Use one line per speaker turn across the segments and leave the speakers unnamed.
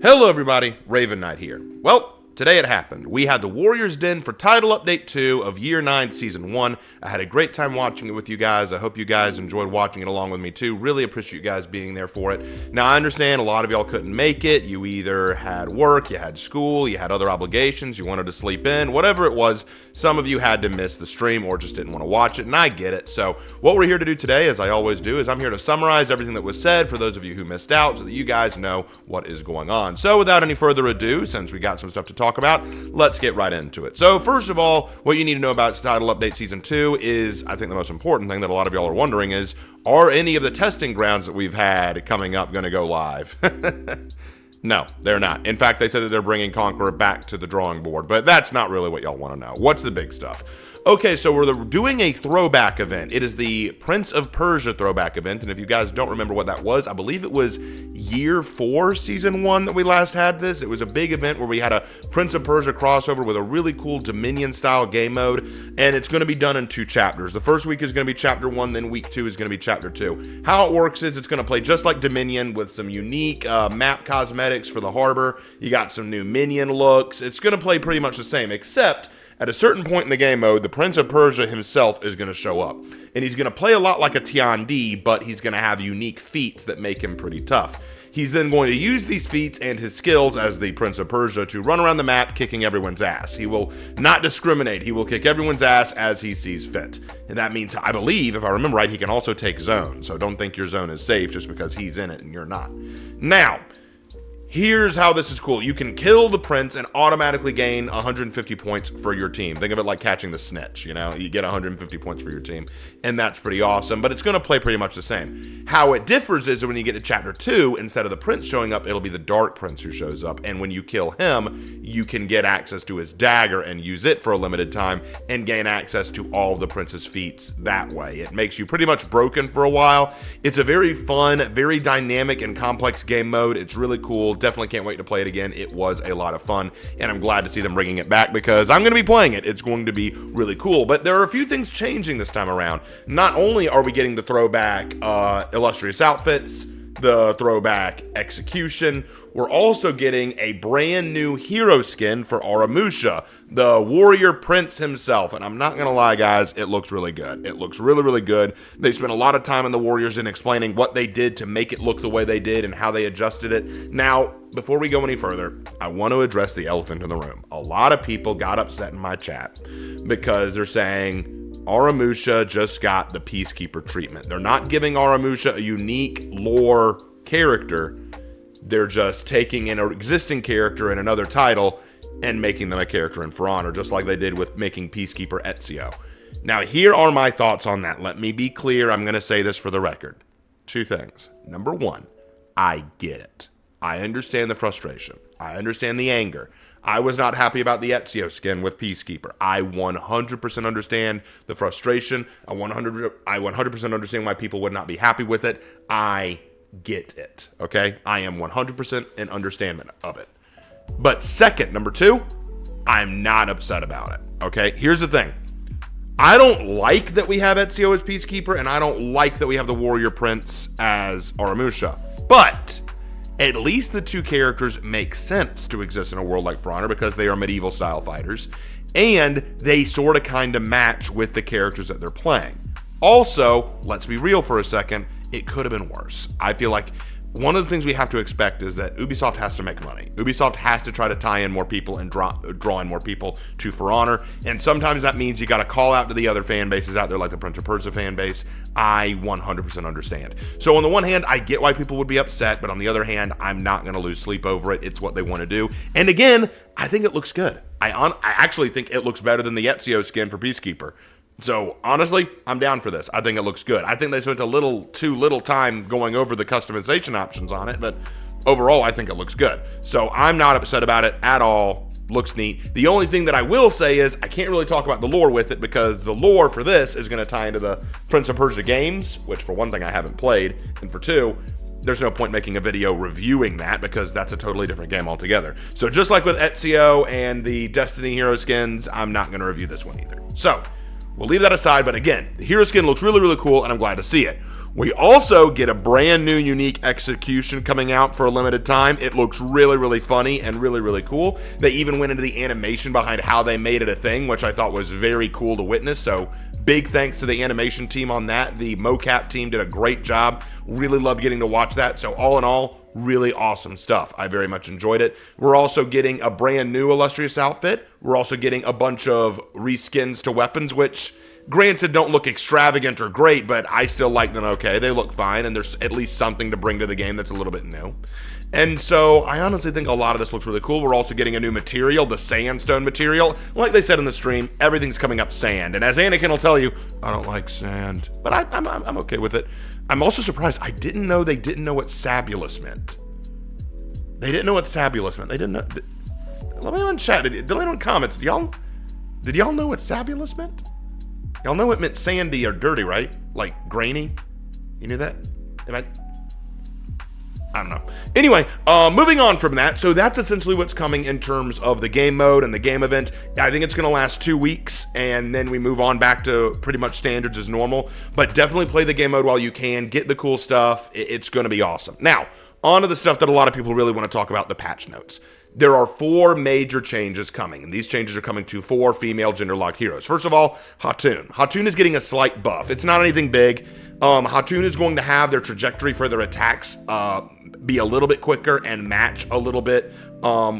Hello everybody, Raven Knight here. Well, today it happened. We had the Warriors Den for Title Update 2 of Year 9 Season 1. I had a great time watching it with you guys. I hope you guys enjoyed watching it along with me too. Really appreciate you guys being there for it. Now, I understand a lot of y'all couldn't make it. You either had work, you had school, you had other obligations, you wanted to sleep in, whatever it was. Some of you had to miss the stream or just didn't want to watch it, and I get it. So what we're here to do today, as I always do, is I'm here to summarize everything that was said for those of you who missed out so that you guys know what is going on. So without any further ado, since we got some stuff to talk about, let's get right into it. So first of all, what you need to know about Title Update Season 2 is, I think the most important thing that a lot of y'all are wondering is, are any of the testing grounds that we've had coming up going to go live? No, they're not. In fact, they said that they're bringing Conqueror back to the drawing board, but that's not really what y'all want to know. What's the big stuff? Okay, so we're doing a throwback event. It is the Prince of Persia throwback event, and if you guys don't remember what that was, I believe it was Year 4, Season 1 that we last had this. It was a big event where we had a Prince of Persia crossover with a really cool Dominion-style game mode, and it's going to be done in 2 chapters. The first week is going to be Chapter 1, then Week 2 is going to be Chapter 2. How it works is it's going to play just like Dominion with some unique map cosmetics for the harbor. You got some new minion looks. It's going to play pretty much the same, except at a certain point in the game mode, the Prince of Persia himself is going to show up. And he's going to play a lot like a Tiandi, but he's going to have unique feats that make him pretty tough. He's then going to use these feats and his skills as the Prince of Persia to run around the map kicking everyone's ass. He will not discriminate. He will kick everyone's ass as he sees fit. And that means, I believe, if I remember right, he can also take zone. So don't think your zone is safe just because he's in it and you're not. Now, here's how this is cool. You can kill the prince and automatically gain 150 points for your team. Think of it like catching the snitch, you know? You get 150 points for your team, and that's pretty awesome, but it's going to play pretty much the same. How it differs is when you get to Chapter 2, instead of the prince showing up, it'll be the Dark Prince who shows up, and when you kill him, you can get access to his dagger and use it for a limited time and gain access to all of the prince's feats that way. It makes you pretty much broken for a while. It's a very fun, very dynamic and complex game mode. It's really cool. Definitely can't wait to play it again. It was a lot of fun, and I'm glad to see them bringing it back because I'm going to be playing it. It's going to be really cool, but there are a few things changing this time around. Not only are we getting the throwback illustrious outfits, the throwback execution, we're also getting a brand new hero skin for Armusha, the warrior prince himself. And I'm not going to lie, guys, it looks really good. It looks really, really good. They spent a lot of time in the Warriors in explaining what they did to make it look the way they did and how they adjusted it. Now, before we go any further, I want to address the elephant in the room. A lot of people got upset in my chat because they're saying Armusha just got the Peacekeeper treatment. They're not giving Armusha a unique lore character. They're just taking an existing character in another title and making them a character in For Honor, just like they did with making Peacekeeper Ezio. Now, here are my thoughts on that. Let me be clear. I'm going to say this for the record. 2 things. Number 1, I get it. I understand the frustration. I understand the anger. I was not happy about the Ezio skin with Peacekeeper. I 100% understand the frustration. I 100% understand why people would not be happy with it. I get it, okay? I am 100% in understanding of it. But second, number 2, I'm not upset about it, okay? Here's the thing. I don't like that we have Ezio as Peacekeeper, and I don't like that we have the Warrior Prince as Armusha. But at least the 2 characters make sense to exist in a world like For Honor because they are medieval style fighters, and they sort of kind of match with the characters that they're playing. Also, let's be real for a second, it could have been worse. I feel like one of the things we have to expect is that Ubisoft has to make money. Ubisoft has to try to tie in more people and draw in more people to For Honor, and sometimes that means you got to call out to the other fan bases out there like the Prince of Persia fan base. I 100% understand. So on the one hand, I get why people would be upset, but on the other hand, I'm not going to lose sleep over it. It's what they want to do. And again, I think it looks good. I actually think it looks better than the Ezio skin for Peacekeeper. So, honestly, I'm down for this. I think it looks good. I think they spent too little time going over the customization options on it, but overall, I think it looks good. So, I'm not upset about it at all. Looks neat. The only thing that I will say is I can't really talk about the lore with it because the lore for this is going to tie into the Prince of Persia games, which for one thing I haven't played, and for 2, there's no point making a video reviewing that because that's a totally different game altogether. So, just like with Ezio and the Destiny hero skins, I'm not going to review this one either. So, we'll leave that aside, but again, the hero skin looks really, really cool, and I'm glad to see it. We also get a brand new unique execution coming out for a limited time. It looks really, really funny and really, really cool. They even went into the animation behind how they made it a thing, which I thought was very cool to witness. So big thanks to the animation team on that. The mocap team did a great job. Really loved getting to watch that. So all in all, really awesome stuff. I very much enjoyed it. We're also getting a brand new illustrious outfit. We're also getting a bunch of reskins to weapons, which granted don't look extravagant or great, but I still like them okay. They look fine, and there's at least something to bring to the game that's a little bit new. And so I honestly think a lot of this looks really cool. We're also getting a new material, the sandstone material. Like they said in the stream, everything's coming up sand. And as Anakin will tell you, I don't like sand, but I'm okay with it. I'm also surprised. I didn't know they didn't know what sabulous meant. They didn't know what sabulous meant. They didn't know. Let me know in chat. Let me know in comments. Did y'all know what sabulous meant? Y'all know it meant sandy or dirty, right? Like grainy. You knew that? I don't know. Anyway, moving on from that. So that's essentially what's coming in terms of the game mode and the game event. I think it's going to last 2 weeks, and then we move on back to pretty much standards as normal. But definitely play the game mode while you can. Get the cool stuff. It's going to be awesome. Now, on to the stuff that a lot of people really want to talk about, the patch notes. There are 4 major changes coming, and these changes are coming to 4 female gender-locked heroes. First of all, Hatun. Hatun is getting a slight buff. It's not anything big. Hatun is going to have their trajectory for their attacks be a little bit quicker and match a little bit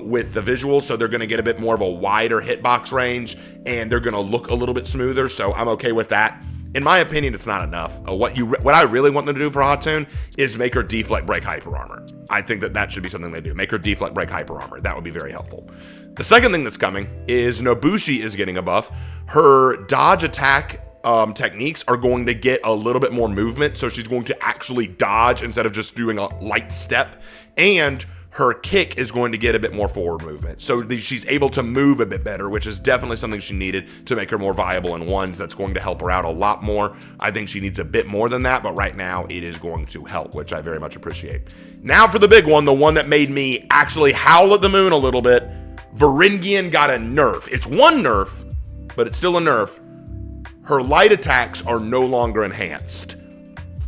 with the visuals, so they're going to get a bit more of a wider hitbox range, and they're going to look a little bit smoother, so I'm okay with that. In my opinion, it's not enough. What I really want them to do for Hatun is make her deflect break hyper armor. I think that should be something they do. Make her deflect break hyper armor. That would be very helpful. The second thing that's coming is Nobushi is getting a buff. Her dodge attack techniques are going to get a little bit more movement, so she's going to actually dodge instead of just doing a light step, and her kick is going to get a bit more forward movement, so she's able to move a bit better, which is definitely something she needed to make her more viable in ones. That's going to help her out a lot more. I think she needs a bit more than that, but right now it is going to help, which I very much appreciate. Now for the big one, the one that made me actually howl at the moon a little bit. Varangian got a nerf. It's one nerf, but it's still a nerf. Her light attacks are no longer enhanced.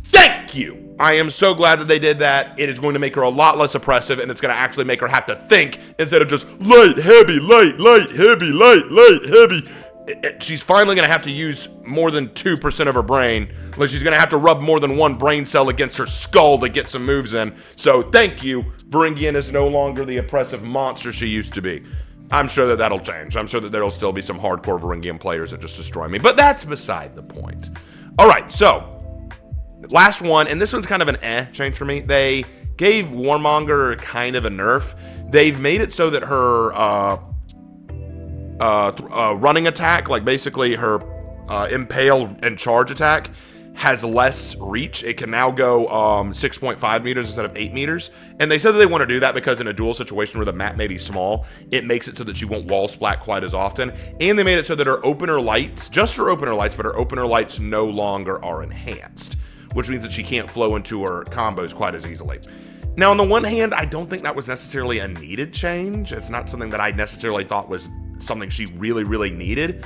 Thank you! I am so glad that they did that. It is going to make her a lot less oppressive, and it's going to actually make her have to think instead of just light, heavy, light, light, heavy, light, light, heavy. She's finally going to have to use more than 2% of her brain. Like, she's going to have to rub more than one brain cell against her skull to get some moves in. So thank you. Varangian is no longer the oppressive monster she used to be. I'm sure that that'll change. I'm sure that there'll still be some hardcore Varangian players that just destroy me, but that's beside the point. All right, so last one, and this one's kind of an change for me. They gave Warmonger kind of a nerf. They've made it so that her running attack, like basically her impale and charge attack, has less reach. It can now go 6.5 meters instead of 8 meters. And they said that they want to do that because in a duel situation where the map may be small, it makes it so that she won't wall splat quite as often. And they made it so that her opener lights, just her opener lights, but her opener lights no longer are enhanced, which means that she can't flow into her combos quite as easily. Now, on the one hand, I don't think that was necessarily a needed change. It's not something that I necessarily thought was something she really, really needed.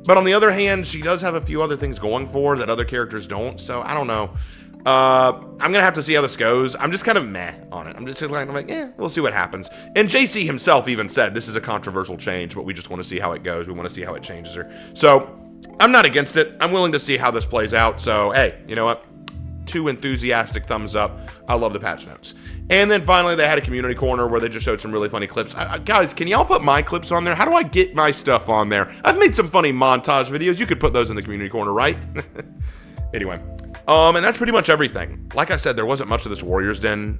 But on the other hand, she does have a few other things going for her that other characters don't, so I don't know. I'm going to have to see how this goes. I'm just kind of meh on it. I'm like, we'll see what happens. And JC himself even said, this is a controversial change, but we just want to see how it goes. We want to see how it changes her. So, I'm not against it. I'm willing to see how this plays out. So, hey, you know what? 2 enthusiastic thumbs up. I love the patch notes. And then finally, they had a community corner where they just showed some really funny clips. Guys, can y'all put my clips on there? How do I get my stuff on there? I've made some funny montage videos. You could put those in the community corner, right? Anyway, and that's pretty much everything. Like I said, there wasn't much of this Warriors Den.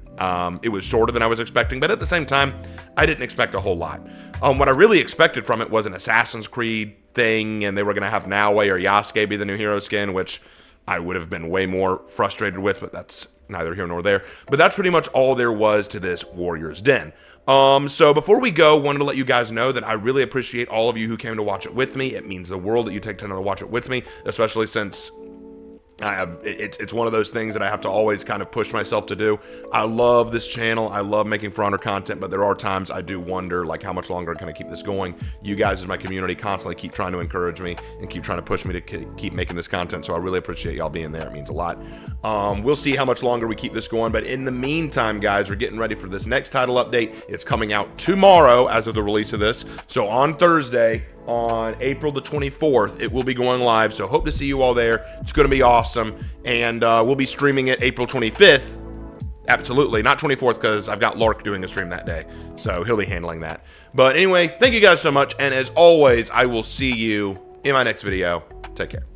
It was shorter than I was expecting, but at the same time, I didn't expect a whole lot. What I really expected from it was an Assassin's Creed thing, and they were going to have Naoe or Yasuke be the new hero skin, which I would have been way more frustrated with, but that's neither here nor there. But that's pretty much all there was to this Warriors Den. So before we go, wanted to let you guys know that I really appreciate all of you who came to watch it with me. It means the world that you take time to watch it with me, especially since It's one of those things that I have to always kind of push myself to do. I love this channel. I love making For Honor content, but there are times I do wonder, like, how much longer can I keep this going? You guys as my community constantly keep trying to encourage me and keep trying to push me to keep making this content, so I really appreciate y'all being there. It means a lot. We'll see how much longer we keep this going, but in the meantime, guys, we're getting ready for this next title update. It's coming out tomorrow as of the release of this, so on Thursday, on April the 24th, it will be going live, so hope to see you all there. It's going to be awesome, and we'll be streaming it April 25th. Absolutely, not 24th, because I've got Lark doing a stream that day, so he'll be handling that. But anyway, thank you guys so much, and as always, I will see you in my next video. Take care.